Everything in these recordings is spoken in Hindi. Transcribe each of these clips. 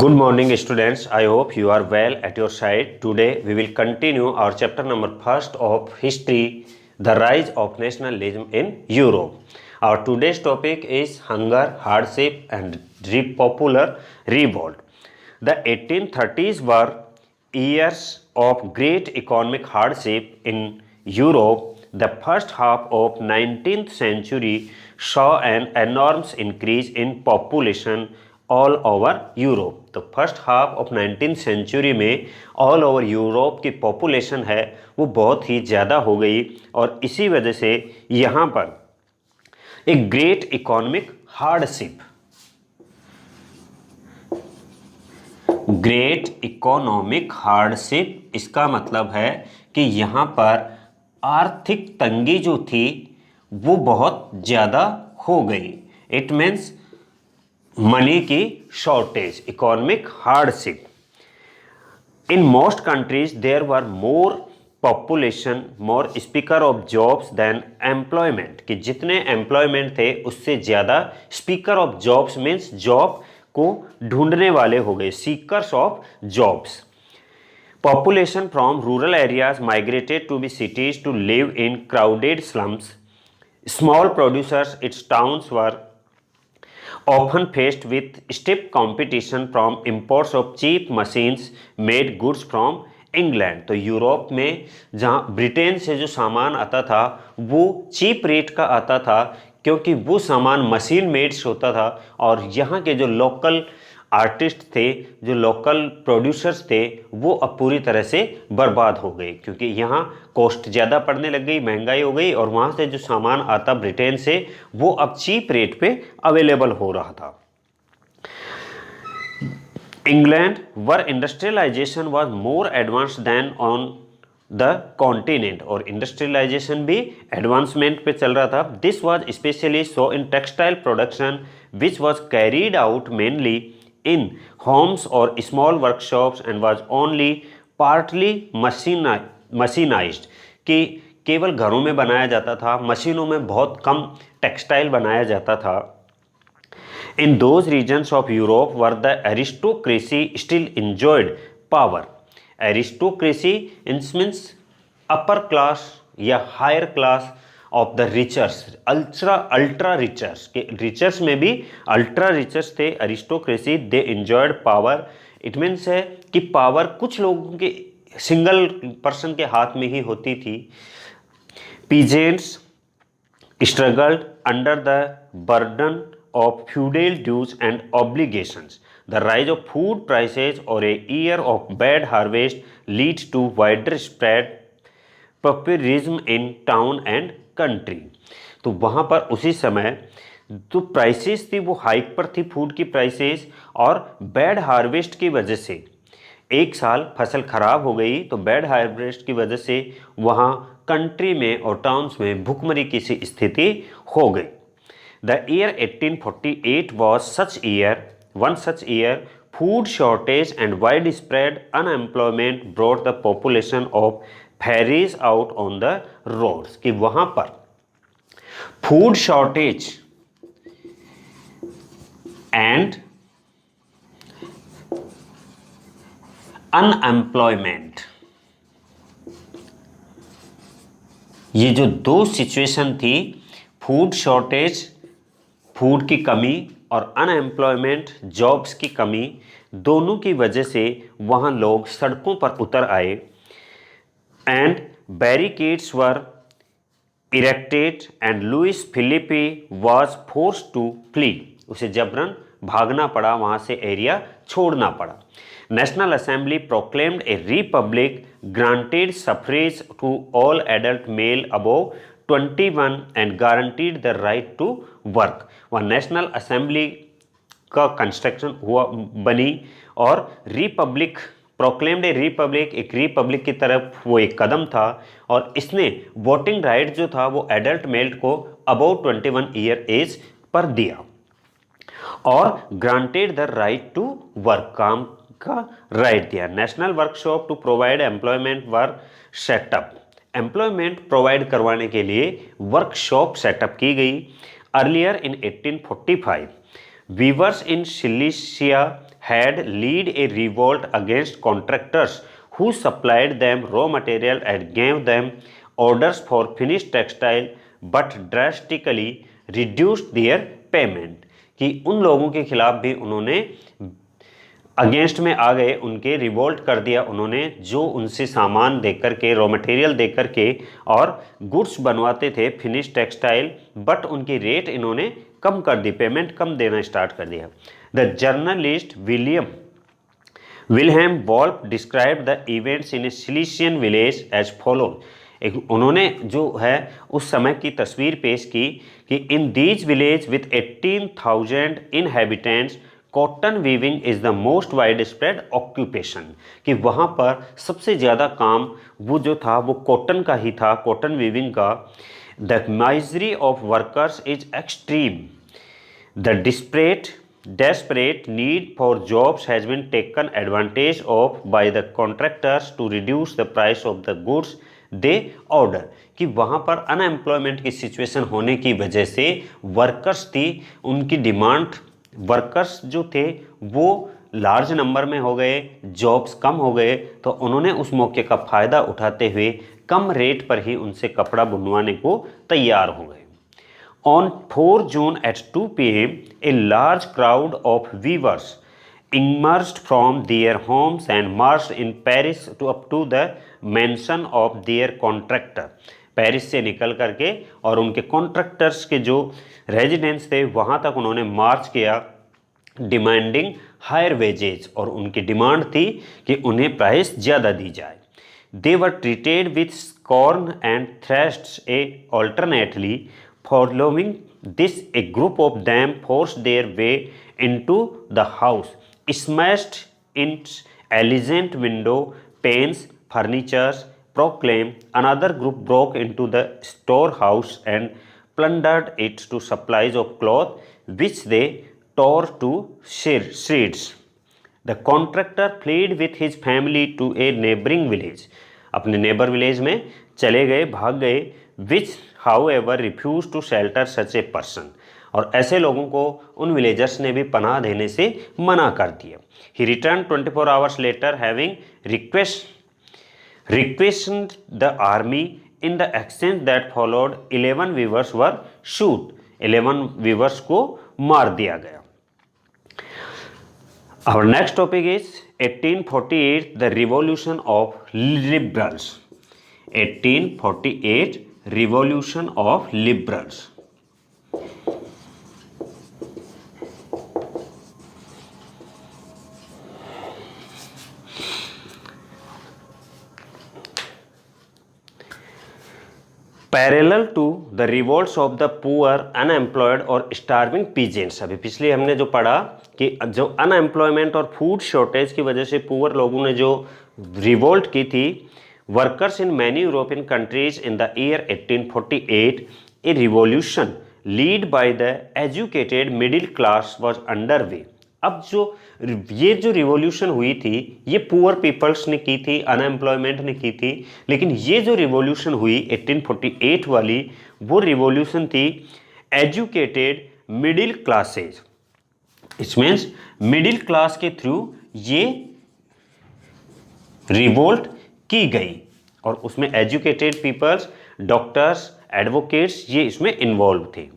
Good morning students. I hope you are well at your side. Today we will continue our chapter number first of history, the rise of nationalism in Europe. Our today's topic is hunger, hardship and popular revolt. The 1830s were years of great economic hardship in Europe. The first half of 19th century saw an enormous increase in population all over Europe. तो first half of 19th century में ऑल ओवर यूरोप की पॉपुलेशन है वो बहुत ही ज़्यादा हो गई और इसी वजह से यहाँ पर एक great economic hardship, great economic hardship इसका मतलब है कि यहाँ पर आर्थिक तंगी जो थी वो बहुत ज़्यादा हो गई। इट मीन्स मनी की shortage, economic hardship. In most countries there were more population, more speaker of jobs than employment, कि जितने एम्प्लॉयमेंट थे उससे ज़्यादा speaker of jobs means job को ढूंढने वाले हो गए, seekers of jobs. Population from rural areas migrated to be cities to live in crowded slums. Small producers its towns were often faced with stiff competition from imports of cheap machines made goods from England. तो यूरोप में जहाँ ब्रिटेन से जो सामान आता था वो चीप रेट का आता था क्योंकि वो सामान मशीन मेड्स होता था और यहाँ के जो लोकल आर्टिस्ट थे, जो लोकल प्रोड्यूसर्स थे वो अब पूरी तरह से बर्बाद हो गए क्योंकि यहाँ कॉस्ट ज़्यादा पड़ने लग गई, महंगाई हो गई और वहाँ से जो सामान आता ब्रिटेन से वो अब चीप रेट पे अवेलेबल हो रहा था। England were industrialization was more advanced than on the continent, और इंडस्ट्रियलाइजेशन भी एडवांसमेंट पे चल रहा था। This was specially so in textile production which was carried out mainly in homes or small workshops and was only partly machinized, कि केवल घरों में बनाया जाता था, मशीनों में बहुत कम टेक्सटाइल बनाया जाता था। In those regions of Europe where the aristocracy still enjoyed power, aristocracy means upper class या higher class of the richers, ultra richers, के रिचर्स में भी अल्ट्रा रिचर्स थे, aristocracy, they enjoyed power. It means है कि पावर कुछ लोगों के सिंगल पर्सन के हाथ में ही होती थी। Peasants struggled under the burden of feudal dues and obligations. The rise of food prices और a year of bad harvest leads to wider spread populism in town and country. तो वहाँ पर उसी समय जो प्राइसेस थी वो हाइक पर थी, फूड की प्राइसेस, और बैड हार्वेस्ट की वजह से एक साल फसल खराब हो गई तो बैड हार्वेस्ट की वजह से वहाँ कंट्री में और टाउन्स में भुखमरी की सी स्थिति हो गई। The year 1848 was such year, one such year, food shortage and widespread unemployment brought the population of Paris out on the roads, कि वहां पर फूड शॉर्टेज एंड अनएम्प्लॉयमेंट, ये जो दो सिचुएशन थी, फूड शॉर्टेज, फूड की कमी, और अनएम्प्लॉयमेंट, जॉब्स की कमी, दोनों की वजह से वहां लोग सड़कों पर उतर आए and barricades were erected and Louis Philippe was forced to flee, उसे जबरन भागना पड़ा, वहाँ से एरिया छोड़ना पड़ा। National assembly proclaimed a republic, granted suffrage to all adult male above 21 and guaranteed the right to work. वह नेशनल असेंबली का कंस्ट्रक्शन हुआ, बनी, और रिपब्लिक प्रोक्लेम्ड ए रिपब्लिक, एक रिपब्लिक की तरफ वो एक कदम था, और इसने वोटिंग राइट जो था वो एडल्ट मेल को अबाउट 21 ईयर एज पर दिया, और granted the right to work, काम का राइट दिया। National workshop to provide employment were set up, employment provide करवाने के लिए वर्कशॉप सेटअप की गई। Earlier in 1845 weavers in Silesia had led a revolt against contractors who supplied them raw material and gave them orders for finished textile but drastically reduced their payment। कि उन लोगों के खिलाफ भी उन्होंने अगेंस्ट में आ गए, उनके रिवोल्ट कर दिया उन्होंने, जो उनसे सामान दे करके, रॉ मटेरियल दे करके और गुड्स बनवाते थे फिनिश टेक्सटाइल, बट उनकी रेट इन्होंने कम कर दी, पेमेंट कम देना स्टार्ट कर दिया। The journalist William Wolff describe the events in a Silesian village as follow. उन्होंने जो है उस समय की तस्वीर पेश की कि in these village with 18,000 inhabitants cotton weaving is the most wide spread occupation. कि वहाँ पर सबसे ज़्यादा काम वो जो था वो कॉटन का ही था, कॉटन वीविंग का। The misery of workers is extreme. The desperate need for jobs has been taken advantage of by the contractors to reduce the price of the goods they order। कि वहाँ पर अनएम्प्लॉयमेंट की सिचुएशन होने की वजह से वर्कर्स थी, उनकी डिमांड, वर्कर्स जो थे वो लार्ज नंबर में हो गए, जॉब्स कम हो गए, तो उन्होंने उस मौके का फ़ायदा उठाते हुए कम रेट पर ही उनसे कपड़ा बुनवाने को तैयार हो गए। On 4 June at 2 p.m., a large crowd of weavers emerged from their homes and marched in Paris up to the mansion of their contractor। Paris से निकल करके और उनके कॉन्ट्रैक्टर्स के जो रेजिडेंस थे वहाँ तक उन्होंने मार्च किया, डिमांडिंग हायर वेजेज, और उनकी डिमांड थी कि उन्हें प्राइस ज़्यादा दी जाए। They were treated with scorn and thrashed alternately। Following this, a group of them forced their way into the house, smashed its elegant window panes, furniture, proclaimed. Another group broke into the storehouse and plundered it to supplies of cloth, which they tore to shreds. The contractor fled with his family to a neighboring village। अपने नेबर विलेज में चले गए, भाग गए। Which however refuse to shelter such a person. और ऐसे लोगों को उन विलेजर्स ने भी पनाह देने से मना कर दिया। He return 24 hours later having requested the army. In the exchange that followed 11 weavers were shoot. 11 weavers को मार दिया गया। Our next topic is 1848, the revolution of liberals। 1848 revolution of liberals। Parallel to the revolts of the poor unemployed और स्टार्विंग पीजेंट्स। अभी पिछले हमने जो पढ़ा कि जो अनएम्प्लॉयमेंट और फूड शॉर्टेज की वजह से पुअर लोगों ने जो रिवोल्ट की थी, workers in many European countries in the year 1848, a revolution lead by the educated middle class was under way. अब ये जो रिवॉल्यूशन हुई थी ये पुअर पीपल्स ने की थी, अनएम्प्लॉयमेंट ने की थी, लेकिन ये जो रिवॉल्यूशन हुई 1848 वाली, वो रिवॉल्यूशन थी educated middle classes. It means middle class के थ्रू ये रिवोल्ट की गई और उसमें एजुकेटेड पीपल्स, डॉक्टर्स, एडवोकेट्स ये इसमें इन्वॉल्व थे।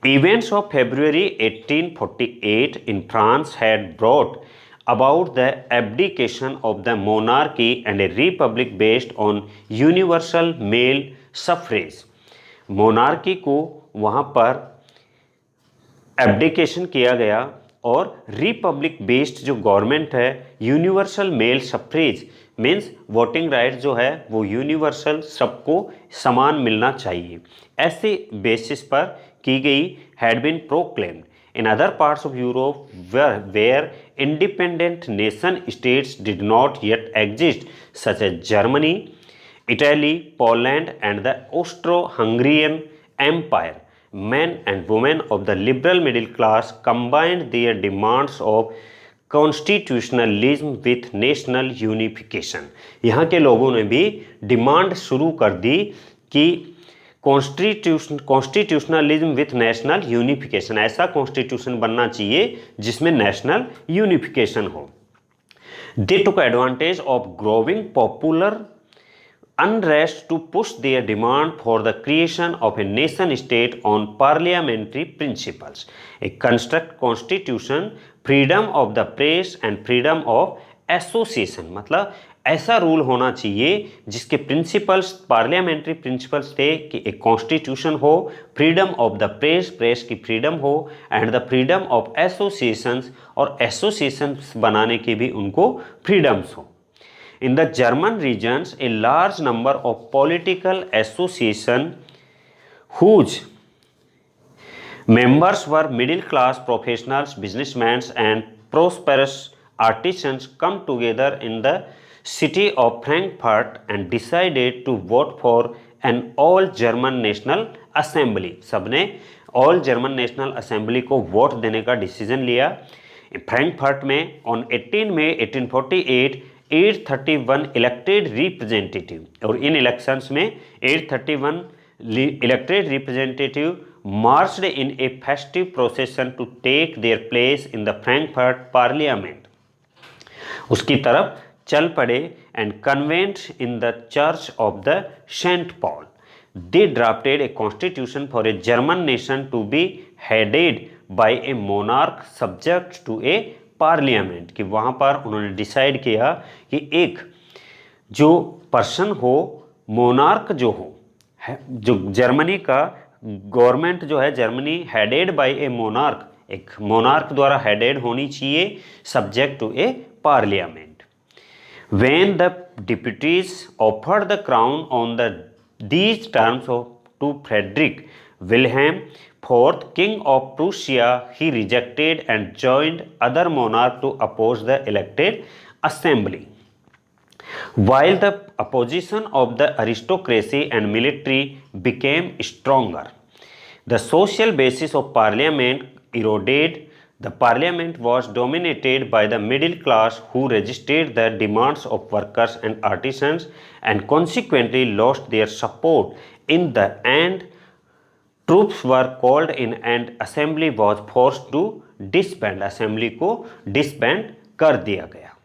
Events of February 1848 in France had brought about the abdication of the monarchy and a republic based on universal male suffrage। Monarchy को वहाँ पर एब्डिकेशन किया गया और रिपब्लिक बेस्ड जो गवर्नमेंट है, universal male suffrage means voting right जो है वो यूनिवर्सल, सबको समान मिलना चाहिए, ऐसे बेसिस पर की गई, had been proclaimed in other parts of Europe where independent nation states did not yet exist such as Germany, Italy, Poland and the Austro Hungarian empire. Men and women of the liberal middle class combined their demands of constitutionalism with national unification। यहाँ के लोगों ने भी डिमांड शुरू कर दी कि कॉन्स्टिट्यूशनलिज्म विथ नेशनल यूनिफिकेशन, ऐसा कॉन्स्टिट्यूशन बनना चाहिए जिसमें नेशनल यूनिफिकेशन हो। They took advantage of growing popular unrest to push their demand for the creation of a nation state on parliamentary principles. A construct constitution, freedom of the press and freedom of association, मतलब ऐसा रूल होना चाहिए जिसके प्रिंसिपल्स पार्लियामेंट्री प्रिंसिपल्स थे कि एक कॉन्स्टिट्यूशन हो, freedom of the press, press की फ्रीडम हो, and the freedom of associations, और एसोसिएशंस बनाने की भी उनको फ्रीडम्स हो। In the German regions a large number of political association whose members were middle class professionals, businessmen and prosperous artisans come together in the city of Frankfurt and decided to vote for an all German national assembly. सबने all German national assembly को वोट देने का डिसीजन लिया फ्रैंकफर्ट में on 18 मई 1848। 831 इलेक्टेड रिप्रेजेंटेटिव, और इन इलेक्शंस में 831 elected representative marched in a festive procession to take their place in the Frankfurt Parliament. उसकी तरफ चल पड़े and convened in the Church of the Saint Paul. They drafted a constitution for a German nation to be headed by a monarch subject to a parliament. कि वहाँ पर उन्होंने डिसाइड किया कि एक जो पर्सन हो, मोनार्क जो हो, जो जर्मनी का गवर्नमेंट जो है Germany headed by a monarch, एक मोनार्क द्वारा हेडेड होनी चाहिए, subject to a parliament. When the deputies offered the crown on the these terms of to Frederick Wilhelm fourth king of Prussia, he rejected and joined other monarch to oppose the elected assembly. While the opposition of the aristocracy and military became stronger, the social basis of parliament eroded. The parliament was dominated by the middle class who resisted the demands of workers and artisans and consequently lost their support. In the end, troops were called in and assembly was forced to disband. Assembly को disband कर दिया गया।